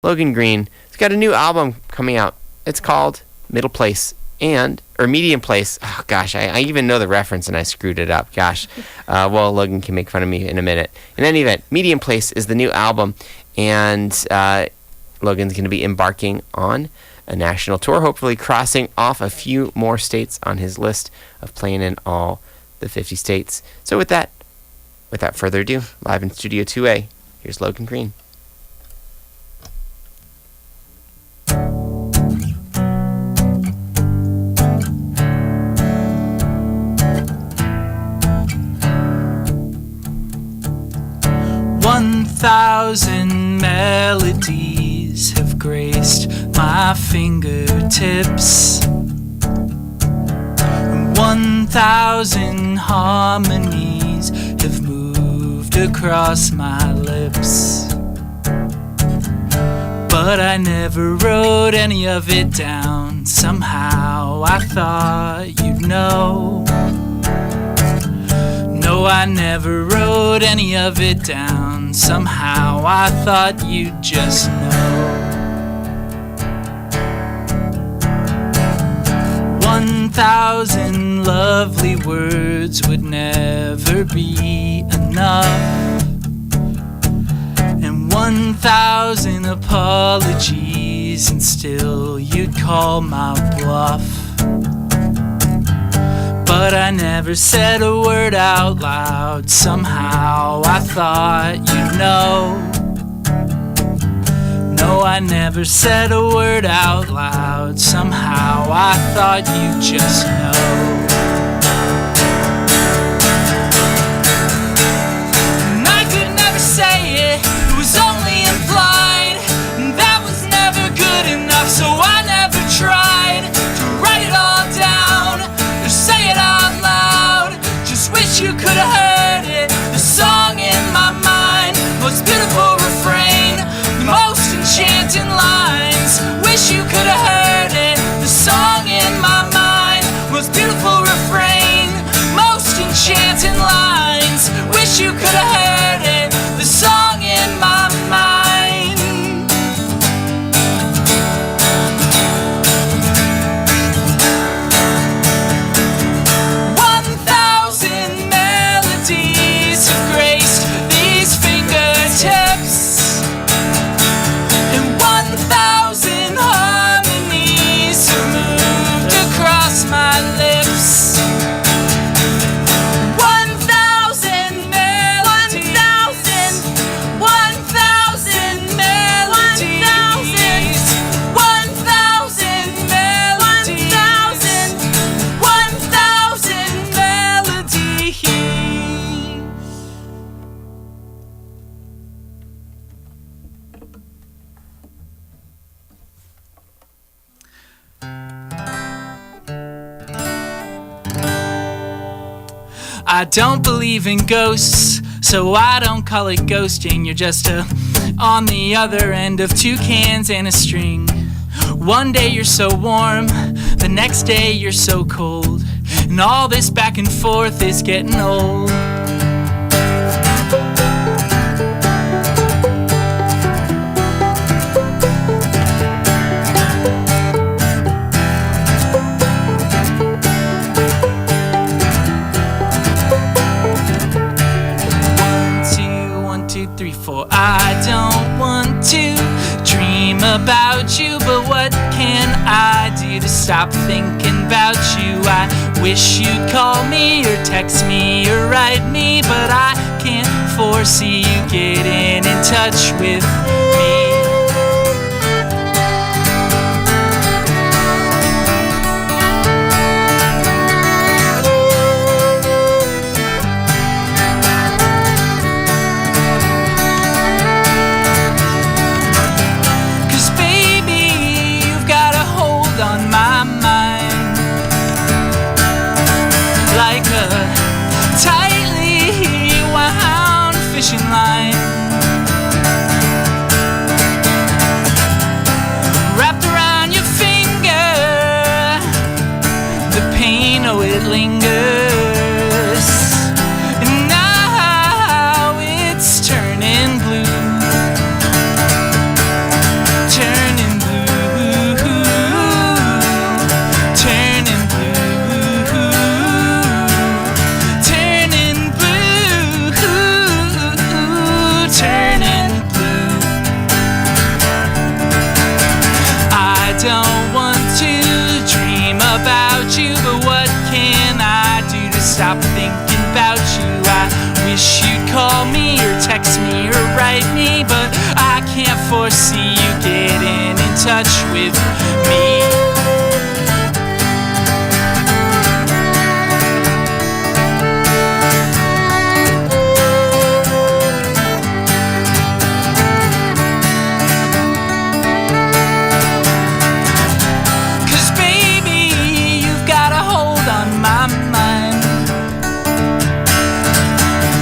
Logan Greene. He's got a new album coming out. It's called Medium Place. Oh gosh, I even know the reference and I screwed it up. Gosh. Well, Logan can make fun of me in a minute. In any event, Medium Place is the new album, and Logan's going to be embarking on a national tour, hopefully crossing off a few more states on his list of playing in all the 50 states. So without further ado, live in Studio 2A, here's Logan Greene. Thousand melodies have graced my fingertips, 1,000 harmonies have moved across my lips, but I never wrote any of it down. Somehow I thought you'd know. No, I never wrote any of it down. Somehow I thought you'd just know. 1,000 lovely words would never be enough, and 1,000 apologies, and still you'd call my bluff. But I never said a word out loud. Somehow I thought you'd know. No, I never said a word out loud. Somehow I thought you'd just know. And I could never say it, it was only implied, and that was never good enough, so I never tried to write it all down or say it out loud. Just wish you could have heard it, the song in my mind, most beautiful refrain, the most enchanting lines. Wish you could have heard it, the song in my mind, most beautiful refrain, most enchanting lines. Wish you could have heard it, the song in my mind. I don't believe in ghosts, so I don't call it ghosting. You're just on the other end of two cans and a string. One day you're so warm, the next day you're so cold, and all this back and forth is getting old. I don't want to dream about you, but what can I do to stop thinking about you? I wish you'd call me or text me or write me, but I can't foresee you getting in touch with me. Fishing line, wish you'd call me or text me or write me, but I can't foresee you getting in touch with me.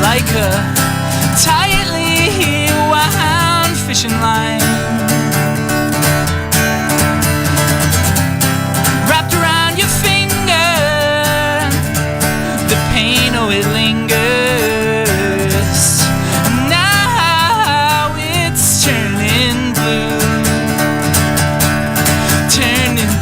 Like a tightly wound fishing line, wrapped around your finger, the pain, oh, it lingers. Now it's turning blue, turning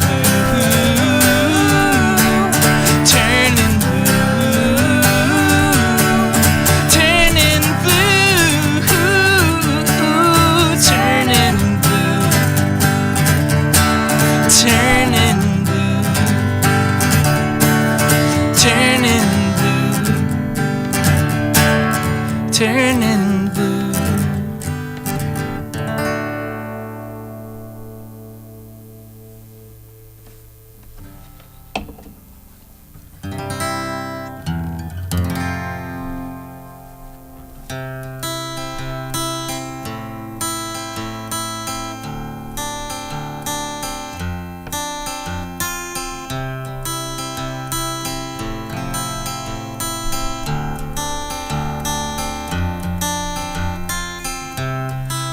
turning blue.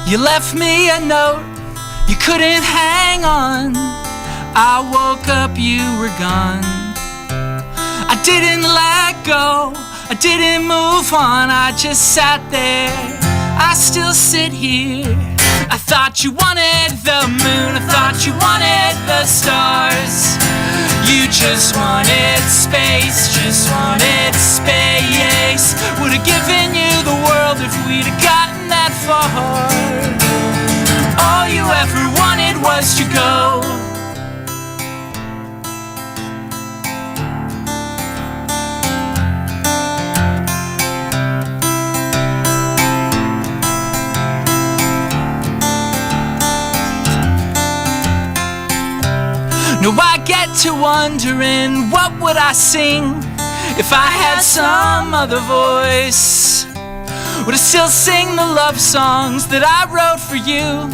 You left me a note, you couldn't hang on. I woke up, you were gone. I didn't let go, I didn't move on, I just sat there, I still sit here. I thought you wanted the moon, I thought you wanted the stars. You just wanted space, just wanted space. Would've given you the world if we'd have gotten that far. All you ever wanted was to go. Now I get to wondering, what would I sing if I had some other voice? Would I still sing the love songs that I wrote for you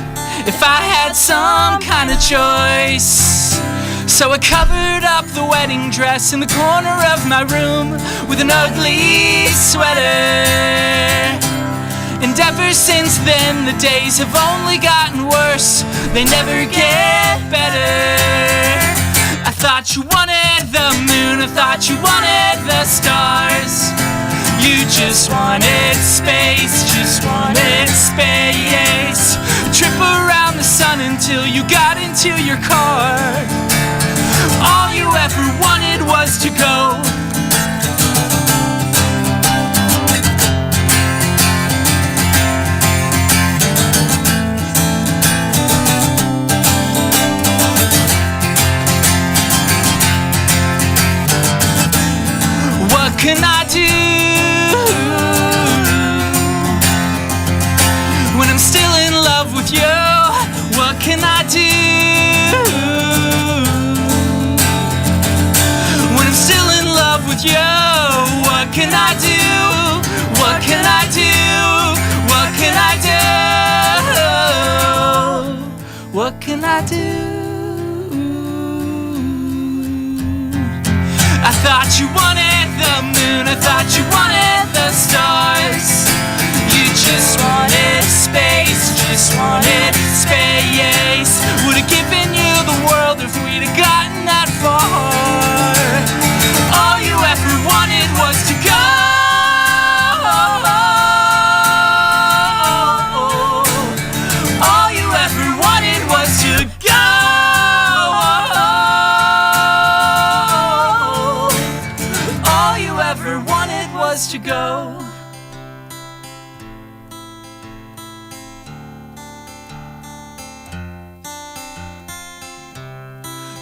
if I had some kind of choice? So I covered up the wedding dress in the corner of my room with an ugly sweater. And ever since then the days have only gotten worse, they never get better. I thought you wanted the moon, I thought you wanted the stars. You just wanted space, just wanted space. Trip around the sun until you got into your car. All you ever wanted was to go. What can I do when I'm still in love with you? What can I do when I'm still in love with you? What can I do? What can I do? What can I do? What can I do? I thought you wanted the moon, I thought you wanted the stars. You just wanted space, just wanted space. Would've given you the world if we'd have gotten that far. All you ever wanted was to go. All you ever wanted was to go. All you ever wanted was to go.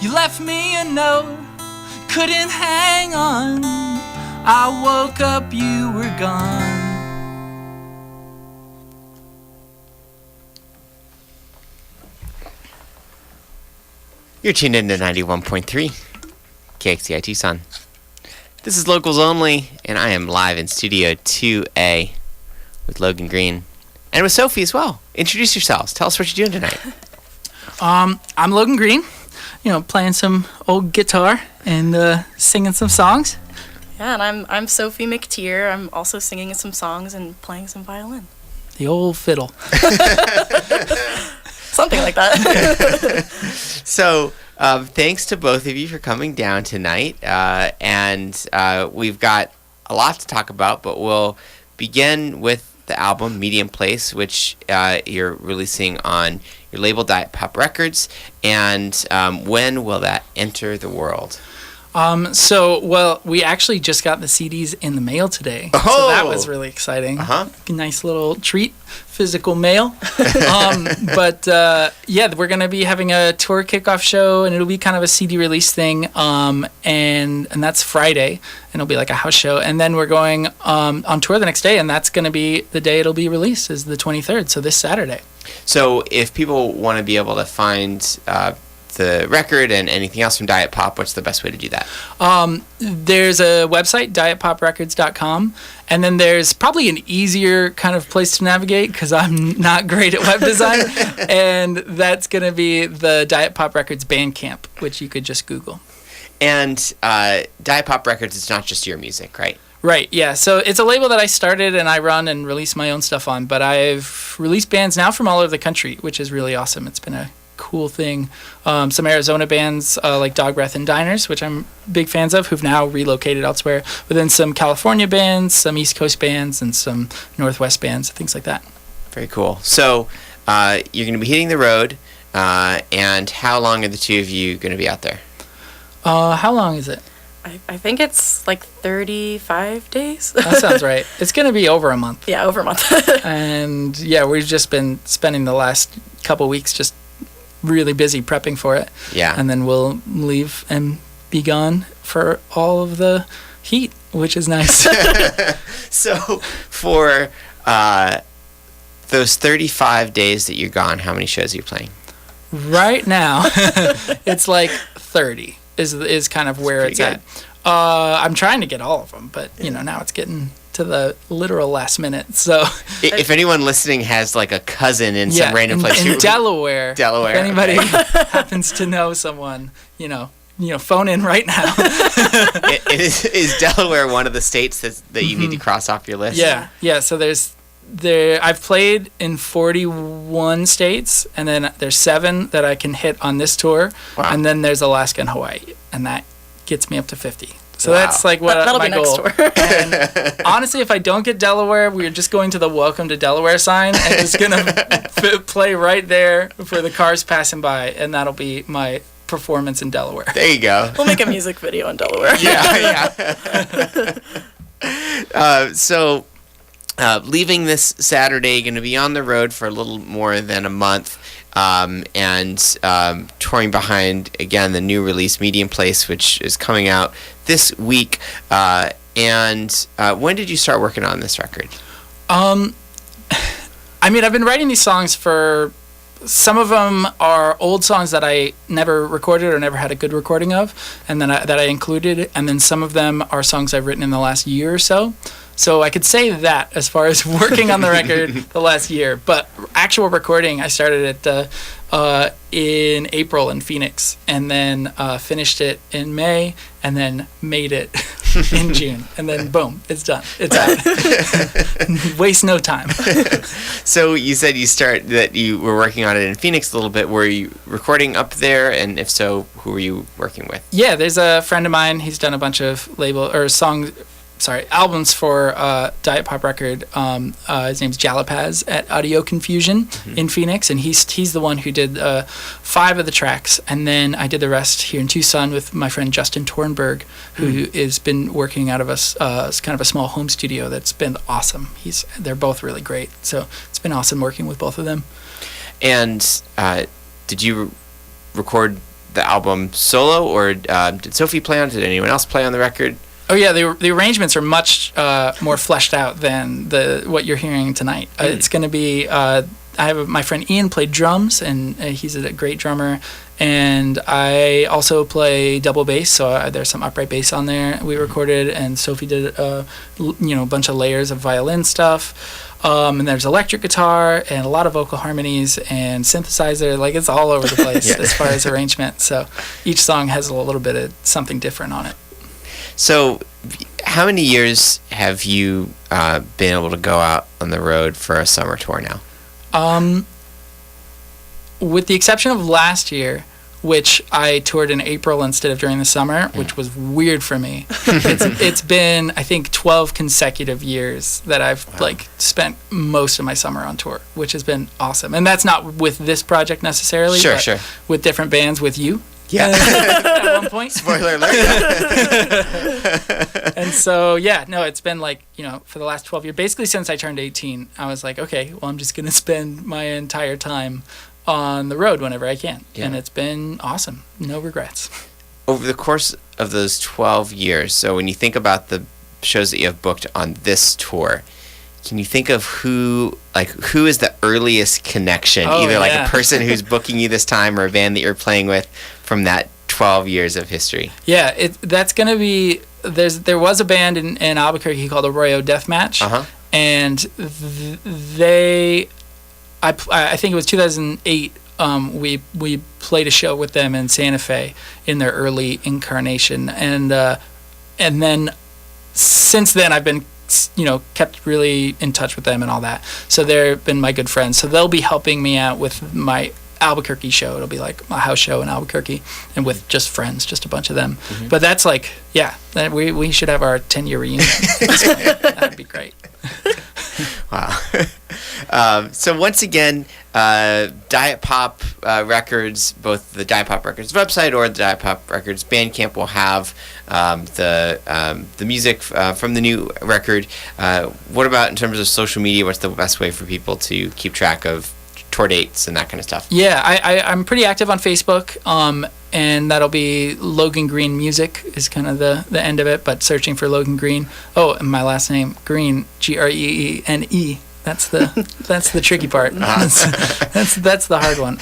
You left me a note, couldn't hang on. I woke up, you were gone. You're tuned in to 91.3 KXCI Tucson. This is Locals Only, and I am live in Studio 2A with Logan Greene and with Sophie as well. Introduce yourselves. Tell us what you're doing tonight. I'm Logan Greene, playing some old guitar and singing some songs. Yeah, and I'm Sophie McTear. I'm also singing some songs and playing some violin. The old fiddle. Something like that. So, thanks to both of you for coming down tonight. And we've got a lot to talk about, but we'll begin with the album Medium Place, which you're releasing on your label Diet Pop Records. And when will that enter the world? We actually just got the CDs in the mail today. Oh! So that was really exciting. Uh-huh. Nice little treat, physical mail. We're going to be having a tour kickoff show, and it'll be kind of a CD release thing. And that's Friday, and it'll be like a house show. And then we're going on tour the next day, and that's going to be the day it'll be released, is the 23rd, so this Saturday. So if people want to be able to find the record and anything else from Diet Pop, what's the best way to do that? There's a website, dietpoprecords.com, and then there's probably an easier kind of place to navigate because I'm not great at web design, and that's going to be the Diet Pop Records Bandcamp, which you could just Google. And Diet Pop Records is not just your music, right? Right, yeah. So it's a label that I started and I run and release my own stuff on, but I've released bands now from all over the country, which is really awesome. It's been a cool thing. Some Arizona bands like Dog Breath and Diners, which I'm big fans of, who've now relocated elsewhere. But then some California bands, some East Coast bands, and some Northwest bands, things like that. Very cool. So you're going to be hitting the road, and how long are the two of you going to be out there? How long is it? I think it's like 35 days. That sounds right. It's going to be over a month. Yeah, over a month. And yeah, we've just been spending the last couple weeks just really busy prepping for it. Yeah. And then we'll leave and be gone for all of the heat, which is nice. So for those 35 days that you're gone, how many shows are you playing? Right now, it's like 30 is kind of where it's at. I'm trying to get all of them, but now it's getting to the literal last minute. So if anyone listening has like a cousin in some random place in Delaware, if anybody happens to know someone, phone in right now. Is Delaware one of the states that you need to cross off your list? Yeah. So I've played in 41 states, and then there's 7 that I can hit on this tour. Wow. And then there's Alaska and Hawaii, and that gets me up to 50. So that's like what that'll my be next goal. tour. And honestly, if I don't get Delaware, we're just going to the Welcome to Delaware sign and just gonna play right there for the cars passing by, and that'll be my performance in Delaware. There you go. We'll make a music video in Delaware. Yeah. So leaving this Saturday, going to be on the road for a little more than a month. And touring behind, again, the new release Medium Place, which is coming out this week. And when did you start working on this record? I've been writing these songs for... Some of them are old songs that I never recorded or never had a good recording of, and then that I included. And then some of them are songs I've written in the last year or so. So I could say that as far as working on the record the last year. But actual recording, I started it in April in Phoenix, and then finished it in May, and then made it in June. And then boom, it's done. It's out. Waste no time. So you said that you were working on it in Phoenix a little bit. Were you recording up there? And if so, who were you working with? Yeah, there's a friend of mine. He's done a bunch of albums for Diet Pop Record. His name's Jalapaz at Audio Confusion in Phoenix, and he's the one who did 5 of the tracks, and then I did the rest here in Tucson with my friend Justin Tornberg, who has been working out of kind of a small home studio that's been awesome. They're both really great, so it's been awesome working with both of them. And did you record the album solo, or did Sophie play on it? Did anyone else play on the record? Oh yeah, the arrangements are much more fleshed out than what you're hearing tonight. It's going to be my friend Ian played drums, and he's a great drummer. And I also play double bass, so there's some upright bass on there we recorded, and Sophie did a bunch of layers of violin stuff. And there's electric guitar and a lot of vocal harmonies and synthesizer. Like, it's all over the place as far as arrangement. So each song has a little bit of something different on it. So how many years have you been able to go out on the road for a summer tour now? With the exception of last year, which I toured in April instead of during the summer, which was weird for me. It's been, I think, 12 consecutive years that I've spent most of my summer on tour, which has been awesome. And that's not with this project necessarily, but with different bands, with you. Yeah. At one point. Spoiler alert. And so, it's been for the last 12 years, basically since I turned 18, I was like, okay, well, I'm just going to spend my entire time on the road whenever I can. Yeah. And it's been awesome. No regrets. Over the course of those 12 years, so when you think about the shows that you have booked on this tour, can you think of who is the earliest connection, either a person who's booking you this time or a band that you're playing with from that 12 years of history? Yeah, that's going to be, there was a band in Albuquerque called Arroyo Deathmatch, and I think it was 2008, we played a show with them in Santa Fe in their early incarnation, and then since then I've been kept really in touch with them and all that. So they've been my good friends. So they'll be helping me out with my Albuquerque show. It'll be like a house show in Albuquerque, and with just friends, just a bunch of them. Mm-hmm. But that's we should have our 10-year reunion. That'd be great. Wow. So once again, Diet Pop Records, both the Diet Pop Records website or the Diet Pop Records Bandcamp will have the music from the new record. What about in terms of social media? What's the best way for people to keep track of tour dates and that kind of stuff? Yeah, I'm pretty active on Facebook, and that'll be Logan Greene Music is kind of the end of it, but searching for Logan Greene. Oh, and my last name, Greene, Greene. That's the tricky part. That's the hard one.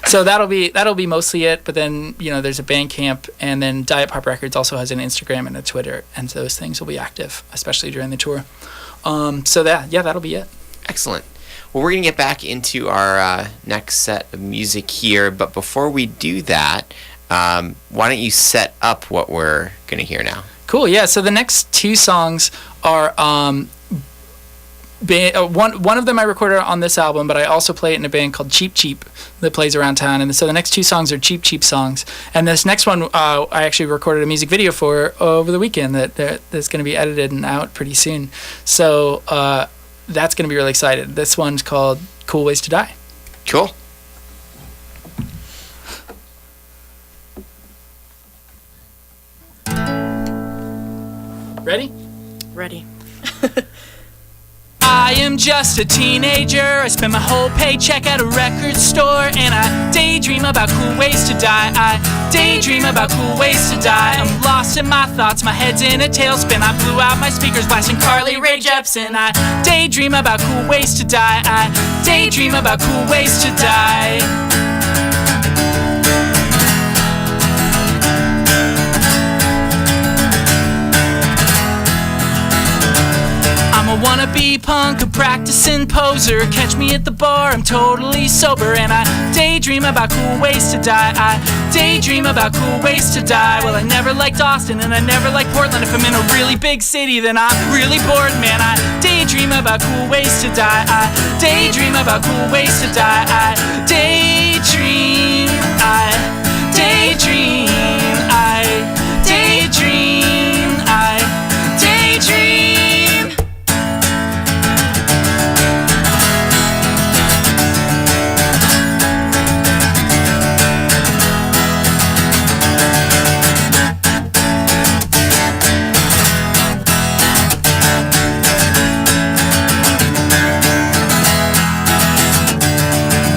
So that'll be mostly it. But then there's a Bandcamp, and then Diet Pop Records also has an Instagram and a Twitter, and those things will be active, especially during the tour. So that'll be it. Excellent. Well, we're gonna get back into our next set of music here, but before we do that, why don't you set up what we're gonna hear now? Cool. Yeah. So the next two songs are. One of them I recorded on this album, but I also play it in a band called Cheap Cheap that plays around town. And so the next two songs are Cheap Cheap songs. And this next one I actually recorded a music video for over the weekend that's going to be edited and out pretty soon. So that's going to be really excited. This one's called Cool Ways to Die. Cool. Ready? Ready. I am just a teenager. I spend my whole paycheck at a record store, and I daydream about cool ways to die. I daydream about cool ways to die. I'm lost in my thoughts, my head's in a tailspin. I blew out my speakers blasting Carly Rae Jepsen. I daydream about cool ways to die. I daydream about cool ways to die. I'm a wannabe punk, a practicing poser. Catch me at the bar, I'm totally sober, and I daydream about cool ways to die. I daydream about cool ways to die. Well, I never liked Austin, and I never liked Portland. If I'm in a really big city, then I'm really bored, man. I daydream about cool ways to die. I daydream about cool ways to die. I daydream, I daydream, I daydream, I daydream.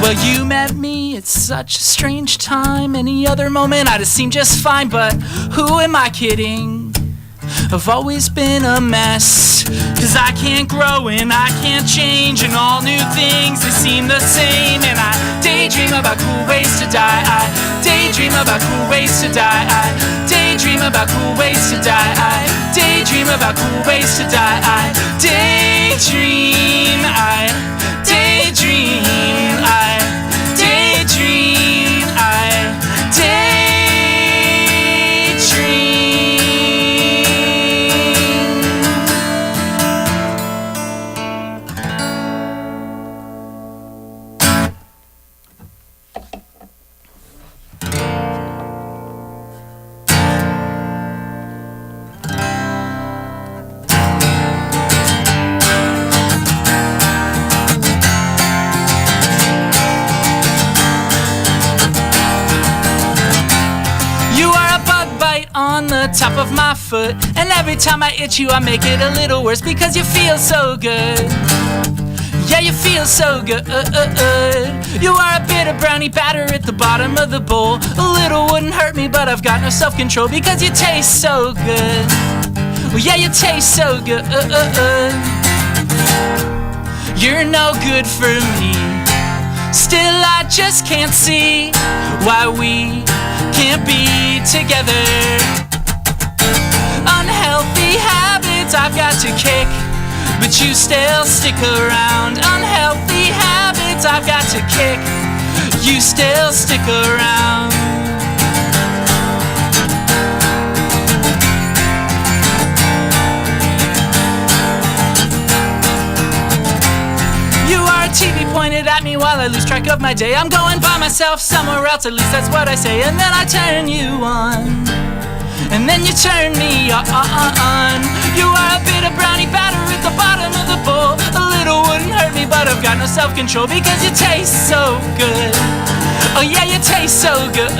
Well, you met me at such a strange time. Any other moment I'd have seemed just fine, but who am I kidding? I've always been a mess, 'cause I can't grow and I can't change, and all new things, they seem the same. And I daydream about cool ways to die. I daydream about cool ways to die. I daydream about cool ways to die. I daydream about cool ways to die. I daydream. I daydream. I daydream. I daydream. On the top of my foot, and every time I itch you I make it a little worse, because you feel so good. Yeah, you feel so good. You are a bit of brownie batter at the bottom of the bowl. A little wouldn't hurt me, but I've got no self-control, because you taste so good. Well, yeah, you taste so good. You're no good for me. Still I just can't see why we can't be together. Unhealthy habits I've got to kick, but you still stick around. Unhealthy habits I've got to kick, you still stick around. TV pointed at me while I lose track of my day. I'm going by myself somewhere else, at least that's what I say. And then I turn you on, and then you turn me on. You are a bit of brownie batter at the bottom of the bowl. A little wouldn't hurt me, but I've got no self-control, because you taste so good. Oh yeah, you taste so good.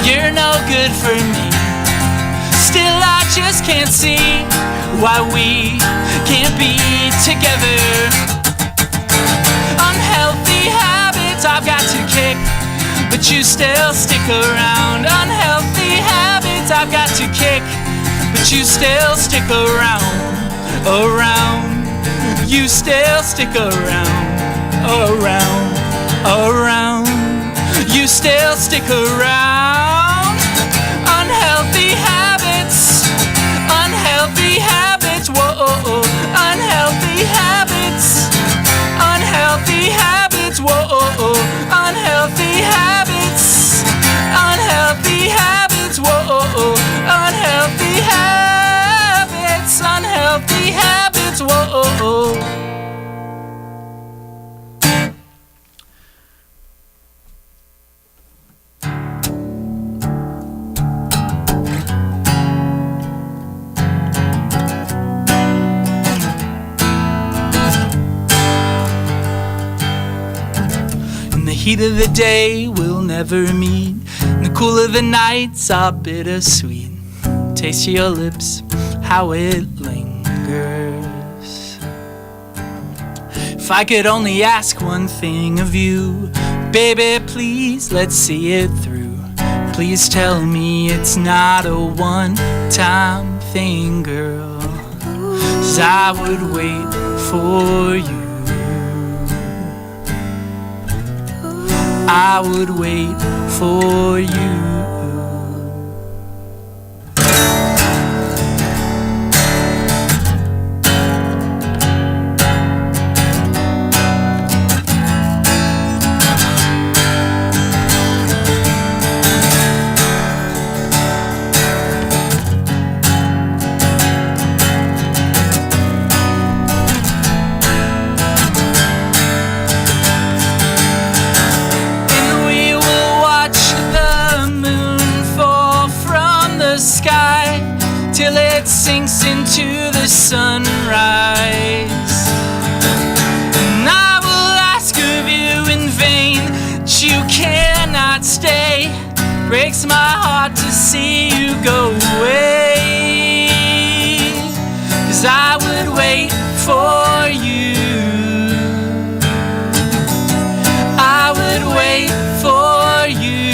You're no good for me. Still I just can't see why we can't be together. Unhealthy habits I've got to kick, but you still stick around. Unhealthy habits I've got to kick, but you still stick around. Around. You still stick around. Around. Around. You still stick around. Unhealthy habits. Unhealthy habits. Whoa. Unhealthy habits. Unhealthy habits. Whoa. Unhealthy habits. Unhealthy habits. Whoa. Unhealthy habits. Unhealthy habits. Whoa. Heat of the day we'll never meet, and the cool of the nights are bittersweet. Taste your lips, how it lingers. If I could only ask one thing of you, baby, please, let's see it through. Please tell me it's not a one-time thing, girl, 'cause I would wait for you. I would wait for you. Sinks into the sunrise, and I will ask of you in vain that you cannot stay. Breaks my heart to see you go away, 'cause I would wait for you. I would wait for you.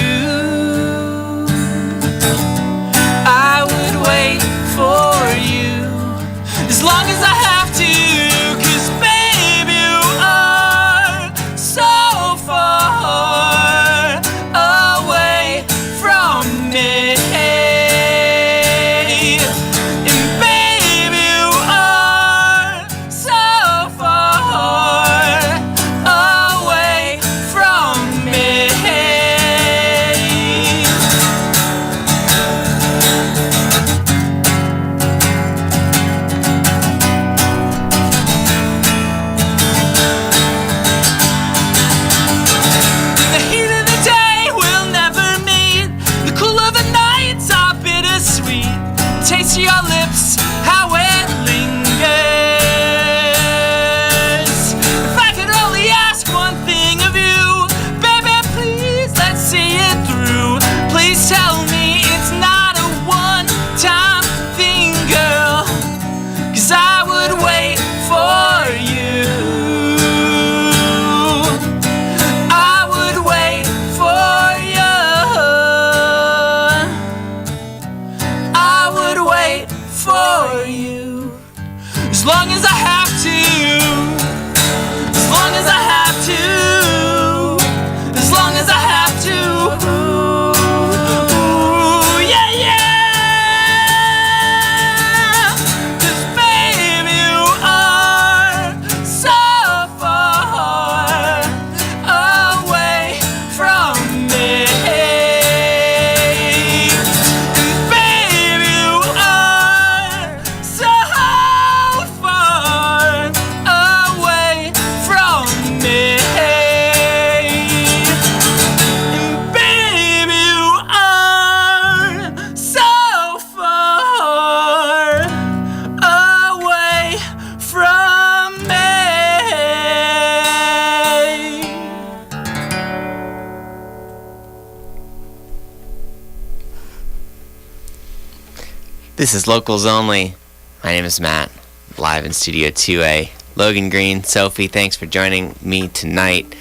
This is Locals Only. My name is Matt, live in Studio 2A. Logan Greene, Sophie, thanks for joining me tonight.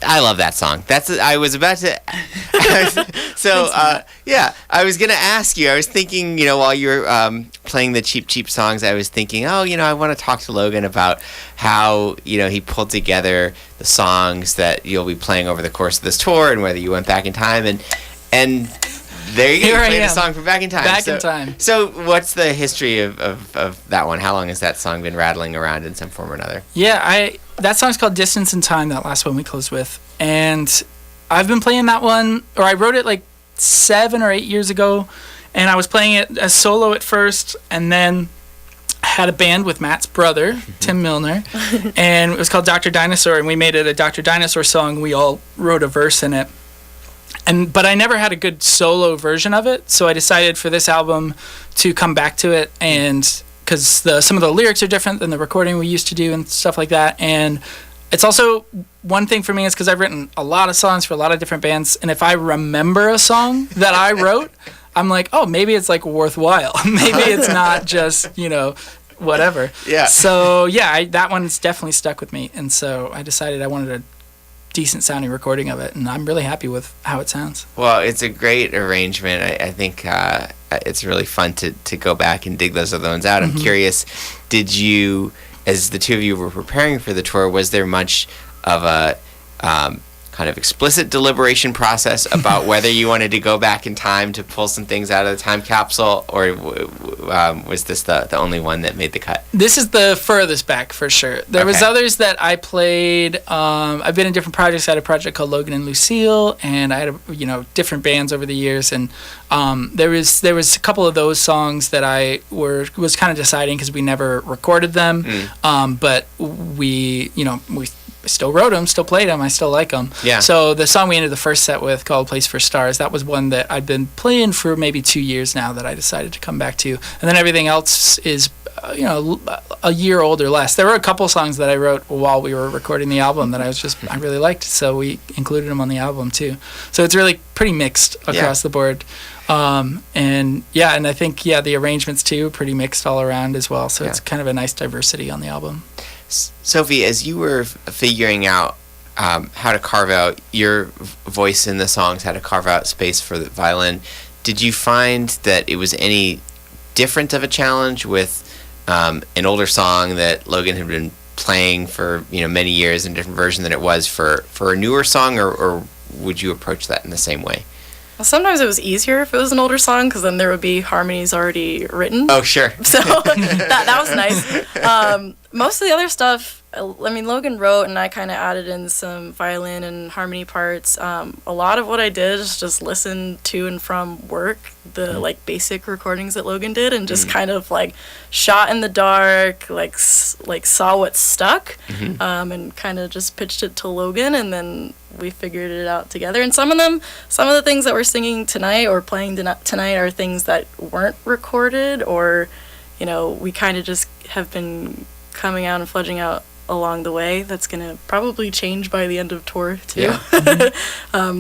I love that song. I was about to. I was gonna ask you. I was thinking, while you were playing the cheap songs, I was thinking, I want to talk to Logan about how he pulled together the songs that you'll be playing over the course of this tour, and whether you went back in time and. There you go. You played a song from Back in Time. In Time. So what's the history of that one? How long has that song been rattling around in some form or another? Yeah, that song's called Distance in Time, that last one we closed with. And I've been playing that one, or I wrote it like 7 or 8 years ago, and I was playing it as solo at first, and then I had a band with Matt's brother, Tim Milner, and it was called Dr. Dinosaur, and we made it a Dr. Dinosaur song. We all wrote a verse in it. But I never had a good solo version of it, so I decided for this album to come back to it, and because some of the lyrics are different than the recording we used to do and stuff like that. And it's also one thing for me is because I've written a lot of songs for a lot of different bands, and if I remember a song that I wrote, I'm like, oh, maybe it's like worthwhile. Maybe it's not just whatever. Yeah. So yeah, that one's definitely stuck with me, and so I decided I wanted a decent sounding recording of it, and I'm really happy with how it sounds. Well, it's a great arrangement. I think it's really fun to go back and dig those other ones out. I'm curious, did you, as the two of you were preparing for the tour, was there much of a kind of explicit deliberation process about whether you wanted to go back in time to pull some things out of the time capsule, or was this the only one that made the cut? This is the furthest back for sure. There was others that I played. I've been in different projects. I had a project called Logan and Lucille, and I had different bands over the years. And there was a couple of those songs that I was kind of deciding because we never recorded them, but we still wrote them, still played them, I still like them. Yeah. So the song we ended the first set with, called Place for Stars, that was one that I'd been playing for maybe 2 years now that I decided to come back to. And then everything else is, a year old or less. There were a couple songs that I wrote while we were recording the album that I really liked, so we included them on the album too. So it's really pretty mixed across the board. And I think, the arrangements too are pretty mixed all around as well. So it's kind of a nice diversity on the album. Sophie, as you were figuring out how to carve out your voice in the songs, how to carve out space for the violin, did you find that it was any different of a challenge with an older song that Logan had been playing for many years in a different version than it was for a newer song, or would you approach that in the same way? Well, sometimes it was easier if it was an older song, because then there would be harmonies already written. Oh, sure. So that was nice. Most of the other stuff, Logan wrote, and I kind of added in some violin and harmony parts. A lot of what I did is just listen to and from work, the basic recordings that Logan did, and just kind of shot in the dark, saw what stuck, and kind of just pitched it to Logan, and then we figured it out together. And some of the things that we're singing tonight or playing tonight are things that weren't recorded, or we kind of just have been coming out and fledging out along the way. That's gonna probably change by the end of tour too. Yeah.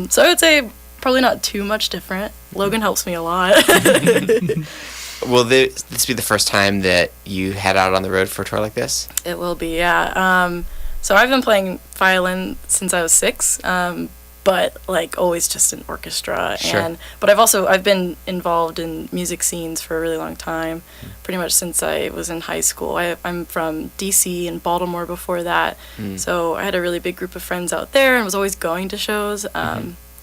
So I would say probably not too much different. Logan helps me a lot. Will this be the first time that you head out on the road for a tour like this? It will be, yeah. So I've been playing violin since I was 6, but always just in orchestra. Sure. But I've been involved in music scenes for a really long time, pretty much since I was in high school. I'm from DC and Baltimore before that, so I had a really big group of friends out there and was always going to shows,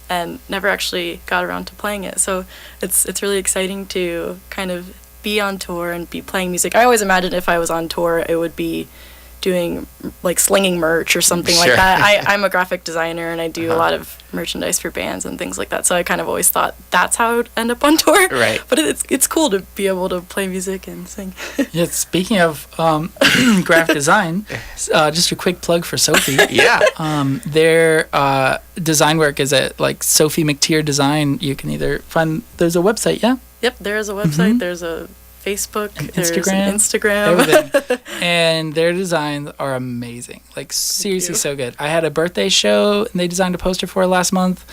and never actually got around to playing it. So it's really exciting to kind of be on tour and be playing music. I always imagined if I was on tour, it would be doing slinging merch or something like that. I'm a graphic designer, and I do a lot of merchandise for bands and things like that, so I kind of always thought that's how I would end up on tour. Right. But it's cool to be able to play music and sing. Yeah, speaking of graphic design, just a quick plug for Sophie. Yeah. Their design work is at Sophie McTear Design. You can either find, there's a website, yeah? Yep, there is a website. There's a Facebook, there's Instagram. Everything. And their designs are amazing. Seriously so good. I had a birthday show, and they designed a poster for it last month,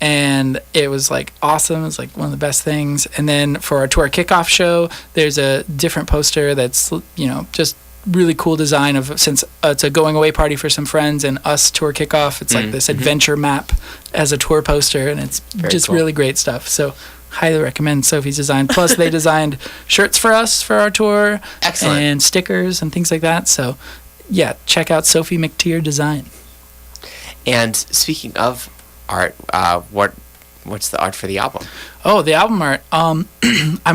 and it was like awesome. It was like one of the best things. And then for our tour kickoff show, there's a different poster that's, you know, just really cool design of, since it's a going away party for some friends and us tour kickoff, it's like this adventure map as a tour poster, and it's just cool. Really great stuff. So highly recommend Sophie's design. Plus they designed shirts for us for our tour. Excellent. And stickers and things like that. So yeah, check out Sophie McTear Design. And speaking of art, what's the art for the album? Oh, the album art. I'm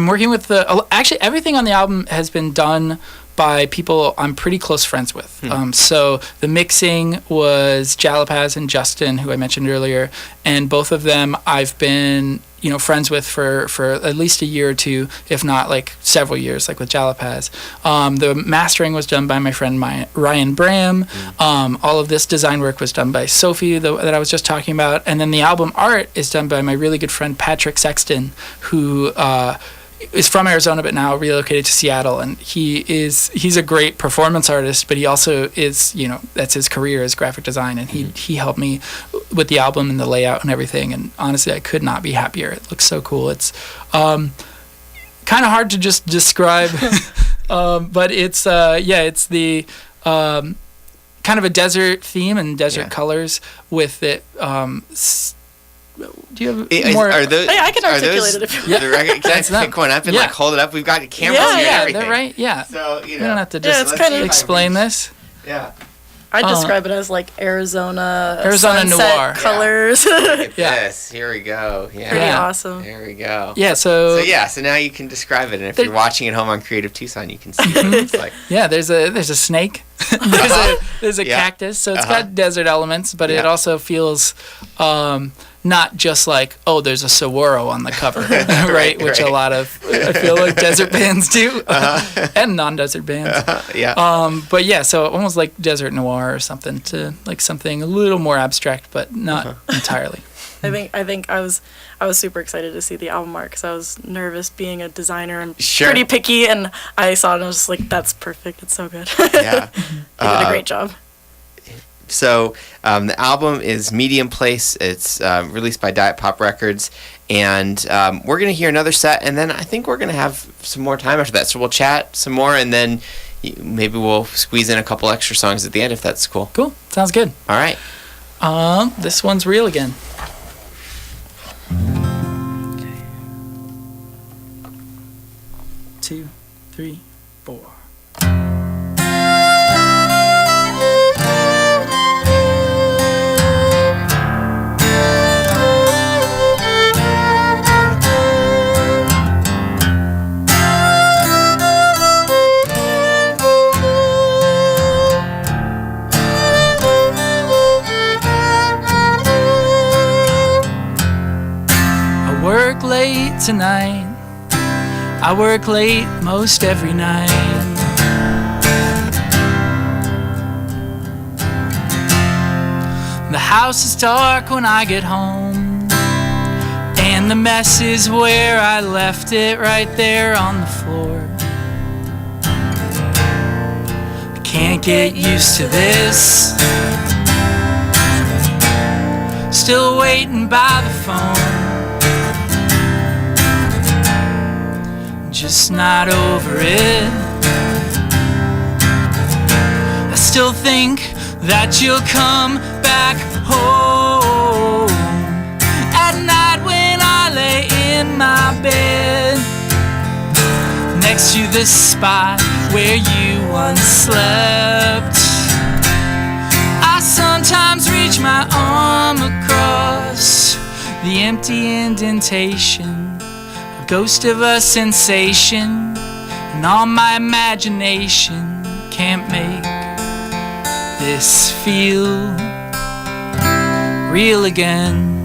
working with actually everything on the album has been done by people I'm pretty close friends with. So the mixing was Jalapaz and Justin, who I mentioned earlier, and both of them I've been, you know, friends with for at least a year or two, if not like several years, like with Jalapaz. The mastering was done by my friend Ryan Bram. All of this design work was done by Sophie that I was just talking about, and then the album art is done by my really good friend Patrick Sexton, who is from Arizona but now relocated to Seattle, and he's a great performance artist, but he also is, you know, that's his career, is graphic design, and he helped me with the album and the layout and everything, and honestly I could not be happier. It looks so cool. It's kind of hard to just describe but it's it's the kind of a desert theme and desert colors with it. Do you have more? I can articulate it if you want. Can I pick one up and like hold it up? We've got cameras here and everything. They're right. Yeah. So you don't have to just explain this. Yeah. I describe it as like Arizona noir colors. Yes, here we go. Yeah. Pretty awesome. There we go. Yeah, so now you can describe it, and if you're watching at home on Creative Tucson, you can see what it looks like. Yeah, there's a snake. there's a cactus, so it's got desert elements, but it also feels not just like, oh, there's a saguaro on the cover, right? Which a lot of, I feel like, desert bands do, and non-desert bands. But yeah, so almost like desert noir or something, to like something a little more abstract, but not entirely. I think I was super excited to see the album art because I was nervous being a designer and pretty picky, and I saw it and I was just like, that's perfect. It's so good. Yeah. You did a great job. So the album is Medium Place. It's released by Diet Pop Records, and we're going to hear another set, and then I think we're going to have some more time after that. So we'll chat some more, and then maybe we'll squeeze in a couple extra songs at the end if that's cool. Cool. Sounds good. All right. This one's real again. Okay. 2, 3, 4. Late tonight, I work late most every night. The house is dark when I get home, and the mess is where I left it, right there on the floor. I can't get used to this, still waiting by the phone, just not over it. I still think that you'll come back home at night when I lay in my bed next to the spot where you once slept. I sometimes reach my arm across the empty indentation, ghost of a sensation, and all my imagination can't make this feel real again.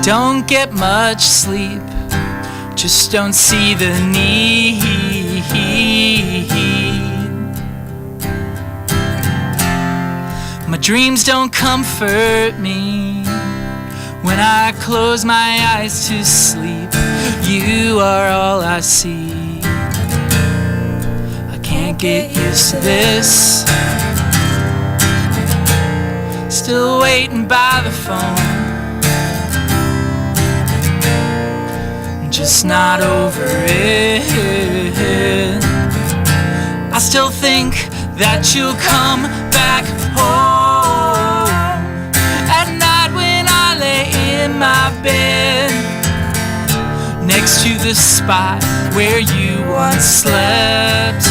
Don't get much sleep, just don't see the need. Dreams don't comfort me when I close my eyes to sleep. You are all I see. I can't get used to this. Still waiting by the phone, just not over it. I still think that you'll come back home at night when I lay in my bed next to the spot where you once slept.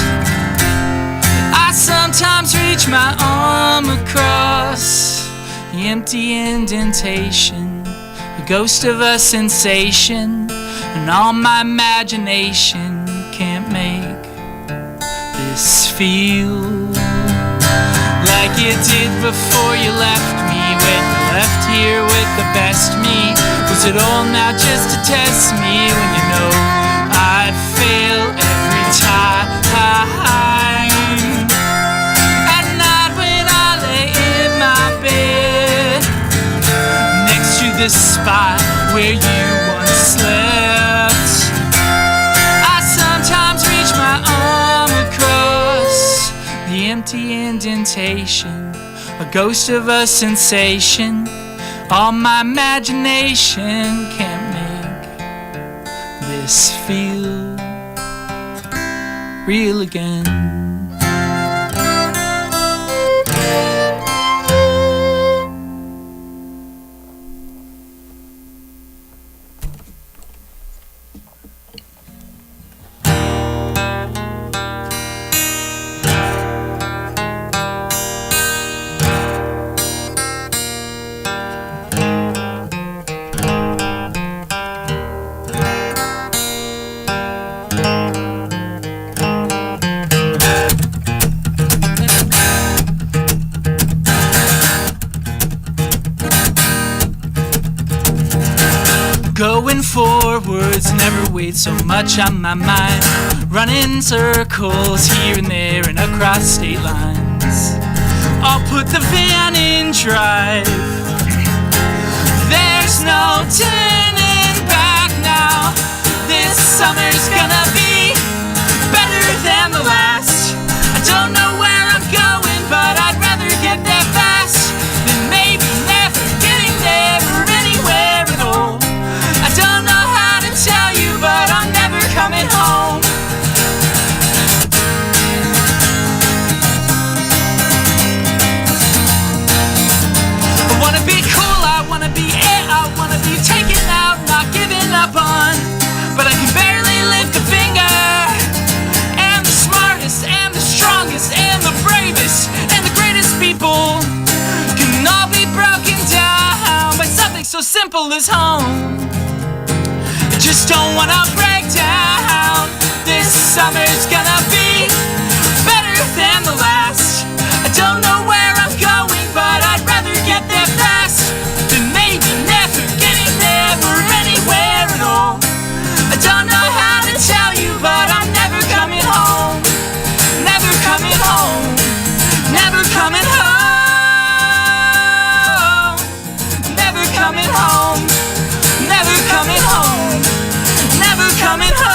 I sometimes reach my arm across the empty indentation, a ghost of a sensation, and all my imagination can't make this feel like it did before you left me, when you left here with the best me. Was it all now just to test me when you know I'd fail every time? At night when I lay in my bed next to this spot where you once slept, I sometimes reach my arm across the empty indentation, a ghost of a sensation. All my imagination can't make this feel real again. Going forwards, never weighed so much on my mind. Running circles here and there and across state lines. I'll put the van in drive. There's no turning back now. This summer's gonna be better than the last. I don't know where I'm going, but I'd rather get there fast than maybe never getting there or anywhere at all. I don't know how to tell you, but I'm never coming home. I wanna be cool, I wanna be it, I wanna be taken out, not given up on. But I can barely lift a finger. And the smartest, and the strongest, and the bravest, and the greatest people can all be broken down by something so simple as home. I just don't wanna break down. This summer's gonna be better than the last. I don't know where I'm going, but I'd rather get there fast than maybe never getting there or anywhere at all. I don't know how to tell you, but I'm never coming home. Never coming home. Never coming home. Never coming home. Never coming home. Never coming home.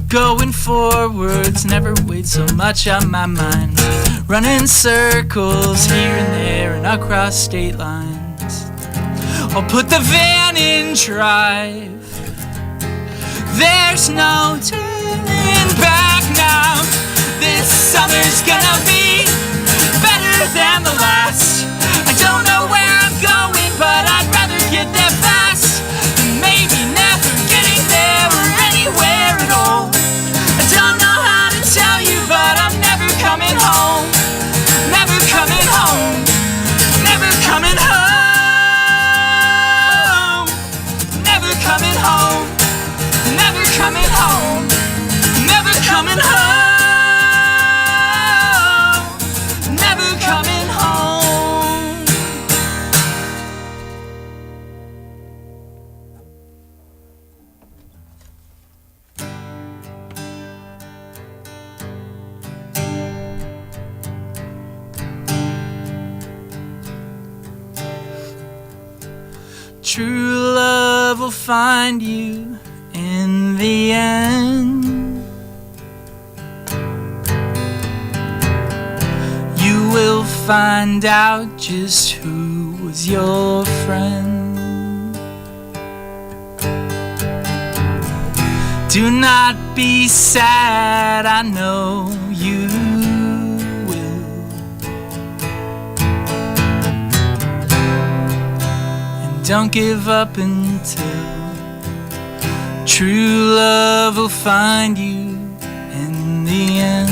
Going forwards, never weighed so much on my mind. Running circles here and there and across state lines. I'll put the van in drive. There's no turning back now. This summer's gonna be better than the last. I don't know where I'm going, but I'd rather get there fast than maybe never getting there or anywhere at all. I don't know how to tell you, but I'm never coming home. Never coming home. Never coming home. Never coming home. Never coming home. Never coming home, never coming home. True love will find you in the end. You will find out just who was your friend. Do not be sad, I know you will. And don't give up until true love will find you in the end.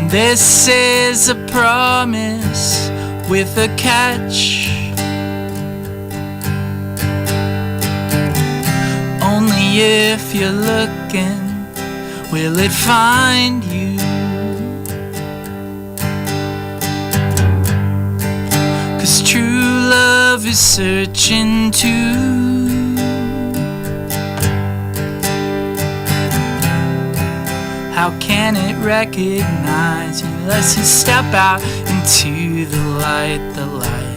This is a promise with a catch. Only if you're looking will it find you. 'Cause true love is searching too. How can it recognize you unless you step out into the light, the light?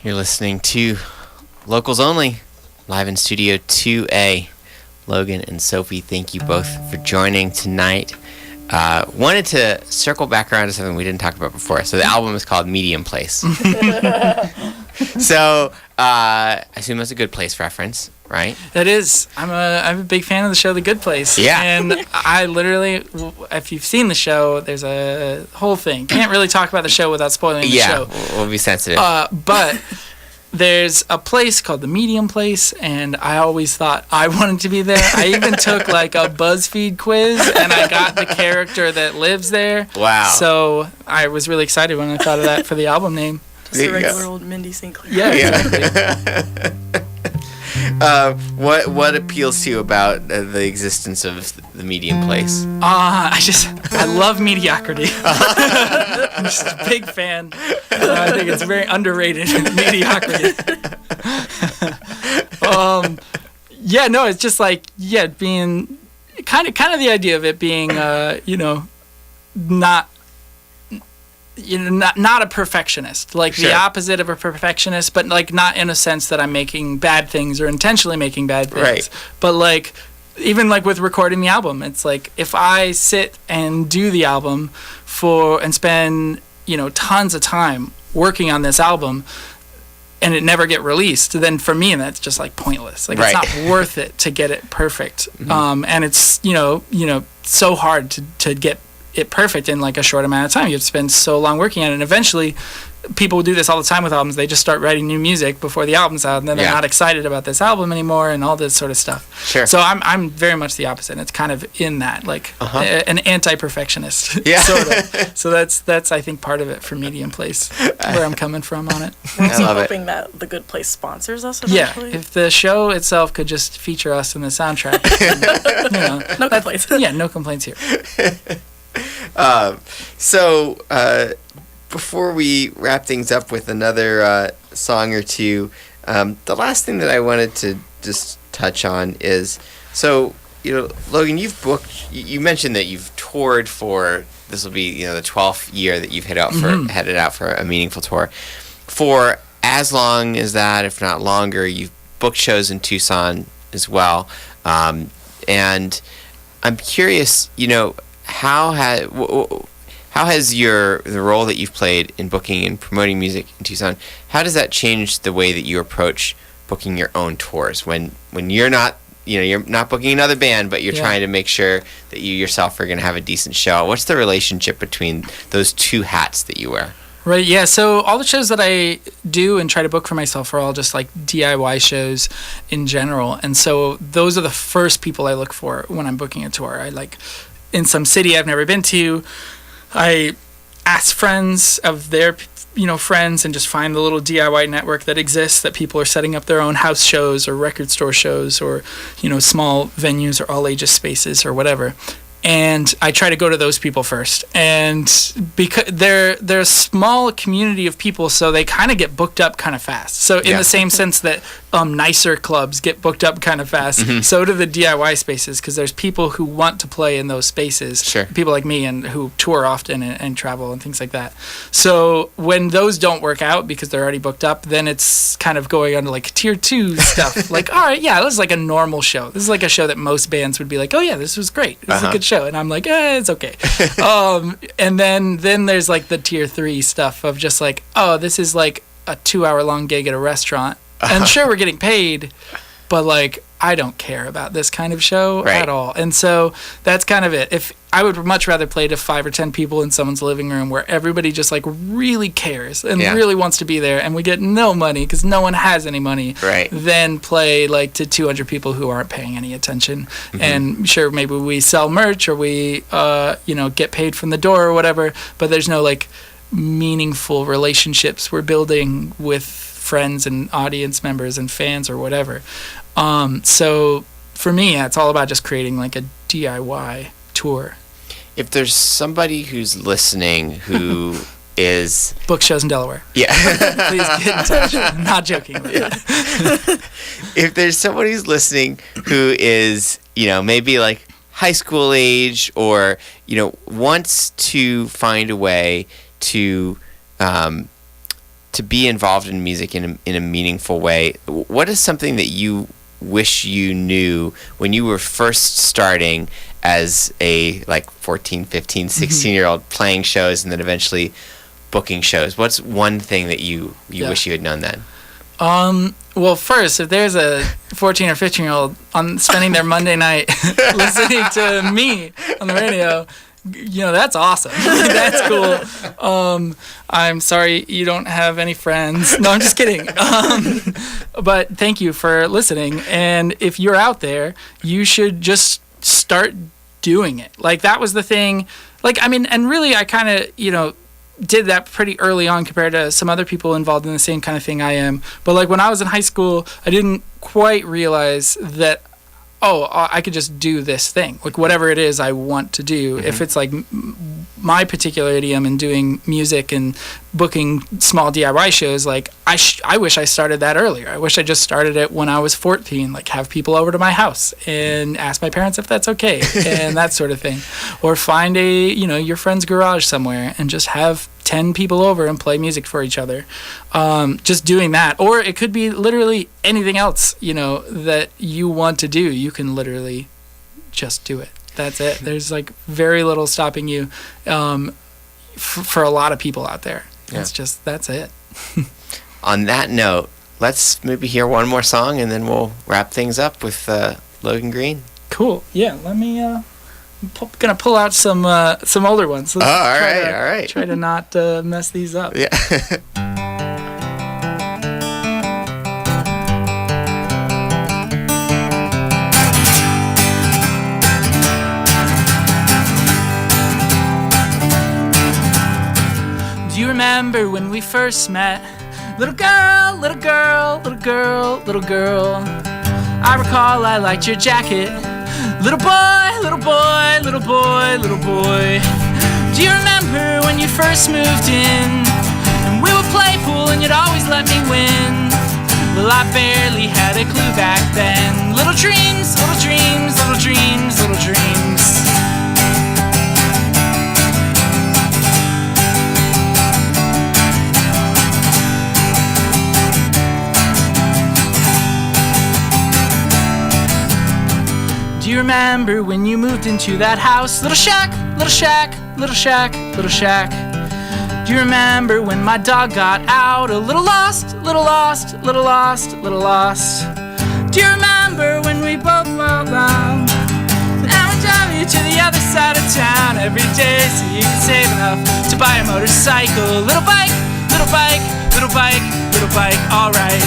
You're listening to Locals Only, live in Studio 2A. Logan and Sophie, thank you both for joining tonight. Wanted to circle back around to something we didn't talk about before. So the album is called Medium Place. So I assume that's a Good Place reference, right? That is. I'm a big fan of the show The Good Place. Yeah. And I literally, if you've seen the show, there's a whole thing. Can't really talk about the show without spoiling the show. Yeah, we'll be sensitive. But there's a place called the Medium Place, and I always thought I wanted to be there. I even took like a BuzzFeed quiz, and I got the character that lives there. Wow. So I was really excited when I thought of that for the album name. Just a regular old Mindy St. Clair. Yeah, exactly. What appeals to you about the existence of the Medium Place? I love mediocrity. I'm just a big fan. I think it's very underrated, mediocrity. It's just like, being kind of the idea of it being, not a perfectionist, like Sure. the opposite of a perfectionist, but like not in a sense that I'm making bad things or intentionally making bad things. Right. But like, even like with recording the album, it's like if I sit and do the album and spend, tons of time working on this album and it never get released, then for me that's just like pointless. Like, Right. it's not worth it to get it perfect. Mm-hmm. And it's so hard to get it perfect in like a short amount of time. You have to spend so long working on it, and eventually people do this all the time with albums. They just start writing new music before the album's out, and then they're Yeah. not excited about this album anymore and all this sort of stuff. Sure. So I'm very much the opposite. It's kind of in that, like, an anti-perfectionist. Yeah. Sort of. So that's I think part of it for Medium Place, where I'm coming from on it. We're I also love it. hoping that the Good Place sponsors us Yeah, eventually. if the show itself could just feature us in the soundtrack, then, No complaints. yeah, no complaints here. So, before we wrap things up with another song or two, the last thing that I wanted to just touch on is, so, Logan, you've booked, you mentioned that you've toured for, this will be, the 12th year that you've headed out for a meaningful tour. For as long as that, if not longer, you've booked shows in Tucson as well. And I'm curious, how has the role that you've played in booking and promoting music in Tucson, how does that change the way that you approach booking your own tours when you're not you're not booking another band, but you're trying to make sure that you yourself are going to have a decent show? What's the relationship between those two hats that you wear? Right, yeah. So all the shows that I do and try to book for myself are all just like DIY shows in general. And so those are the first people I look for when I'm booking a tour. I like, in some city I've never been to, I ask friends of their friends and just find the little DIY network that exists, that people are setting up their own house shows or record store shows or small venues or all ages spaces or whatever. And I try to go to those people first, and because they're a small community of people, so they kind of get booked up kind of fast. So in the same sense that nicer clubs get booked up kind of fast, so do the DIY spaces, because there's people who want to play in those spaces. Sure. People like me and who tour often and travel and things like that. So when those don't work out because they're already booked up, then it's kind of going on to like tier 2 stuff. Like, all right, yeah, this is like a normal show. This is like a show that most bands would be like, oh yeah, this was great. This is a good show. And I'm like, it's okay. And then there's like the tier 3 stuff of just like, oh, this is like a 2-hour long gig at a restaurant. And sure, we're getting paid, but like, I don't care about this kind of show at all. And so that's kind of it. If I would much rather play to 5 or 10 people in someone's living room where everybody just like really cares and really wants to be there, and we get no money because no one has any money, than play like to 200 people who aren't paying any attention. And sure, maybe we sell merch or we get paid from the door or whatever, but there's no like meaningful relationships we're building with friends and audience members and fans or whatever. So for me, it's all about just creating like a DIY tour. If there's somebody who's listening who is... Book shows in Delaware. Yeah. Please get in touch. I'm not joking. If there's somebody who's listening who is, maybe like high school age or, wants to find a way to be involved in music in a meaningful way, what is something that you wish you knew when you were first starting as a like 14, 15, 16-year-old playing shows and then eventually booking shows? What's one thing that you wish you had known then? Well, first, if there's a 14 or 15-year-old on spending their Monday night listening to me on the radio, that's awesome. That's cool. I'm sorry you don't have any friends. No, I'm just kidding. But thank you for listening. And if you're out there, you should just start doing it. Like, that was the thing. Like, I mean, and really, I kind of, did that pretty early on compared to some other people involved in the same kind of thing I am. But, like, when I was in high school, I didn't quite realize that, I could just do this thing, like whatever it is I want to do. If it's like my particular idiom in doing music and booking small DIY shows, like I wish I started that earlier. I wish I just started it when I was 14, like have people over to my house and ask my parents if that's okay and that sort of thing. Or find your friend's garage somewhere and just have 10 people over and play music for each other. Just doing that. Or it could be literally anything else, that you want to do. You can literally just do it. That's it. There's like very little stopping you for a lot of people out there. That's it. On that note, let's maybe hear one more song, and then we'll wrap things up with Logan Greene. Cool. Yeah. Let me. Gonna pull out some older ones. All right. Try to not mess these up. Yeah. Do you remember when we first met? Little girl, little girl, little girl, little girl. I recall I liked your jacket. Little boy, little boy, little boy, little boy. Do you remember when you first moved in? And we would play pool and you'd always let me win. Well, I barely had a clue back then. Little dreams, little dreams, little dreams, little dreams. Do you remember when you moved into that house? Little shack, little shack, little shack, little shack. Do you remember when my dog got out? A little lost, little lost, little lost, little lost. Do you remember when we both fell down? And I would drive you to the other side of town every day so you could save enough to buy a motorcycle. Little bike, little bike, little bike, little bike, alright.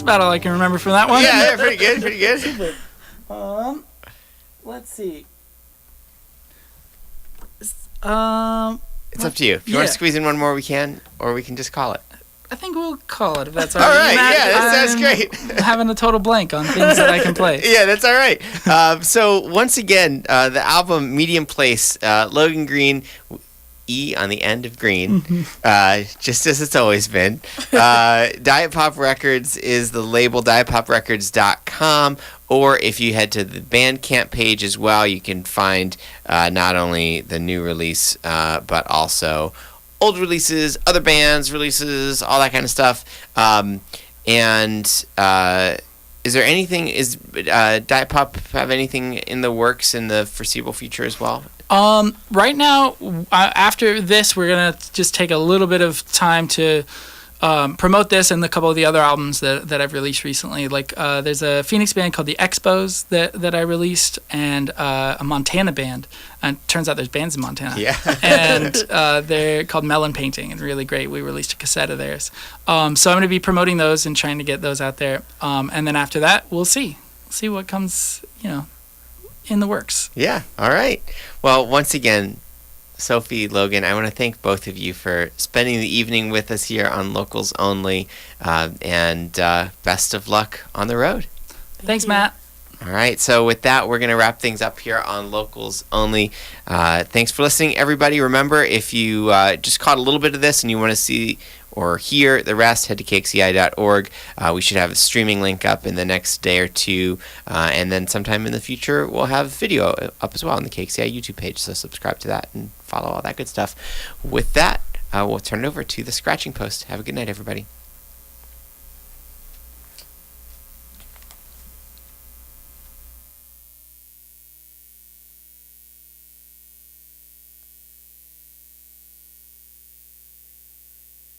About all I can remember from that one. Yeah, pretty good, pretty good. Let's see. It's up to you. If you want to squeeze in one more, we can, or we can just call it. I think we'll call it if that's all right. All right, that's great. I'm having a total blank on things that I can play. Yeah, that's all right. So once again, the album Medium Place, Logan Greene, E on the end of Green, just as it's always been. Diet Pop Records is the label, dietpoprecords.com, or if you head to the Bandcamp page as well, you can find not only the new release, but also old releases, other bands' releases, all that kind of stuff. Is there anything, Diet Pop have anything in the works in the foreseeable future as well? Right now, after this, we're gonna just take a little bit of time to promote this and a couple of the other albums that I've released recently. Like there's a Phoenix band called the Expos that I released, and a Montana band. And it turns out there's bands in Montana. Yeah. And they're called Melon Painting, and really great. We released a cassette of theirs. So I'm gonna be promoting those and trying to get those out there. And then after that, we'll see what comes, in the works. Yeah. All right. Well, once again, Sophie, Logan, I want to thank both of you for spending the evening with us here on Locals Only, and best of luck on the road. Thanks, Matt. All right. So with that, we're going to wrap things up here on Locals Only. Thanks for listening, everybody. Remember, if you just caught a little bit of this and you want to see or hear the rest, head to KXCI.org. We should have a streaming link up in the next day or two, and then sometime in the future we'll have video up as well on the KXCI YouTube page, so subscribe to that and follow all that good stuff. With that, we'll turn it over to the Scratching Post. Have a good night, everybody.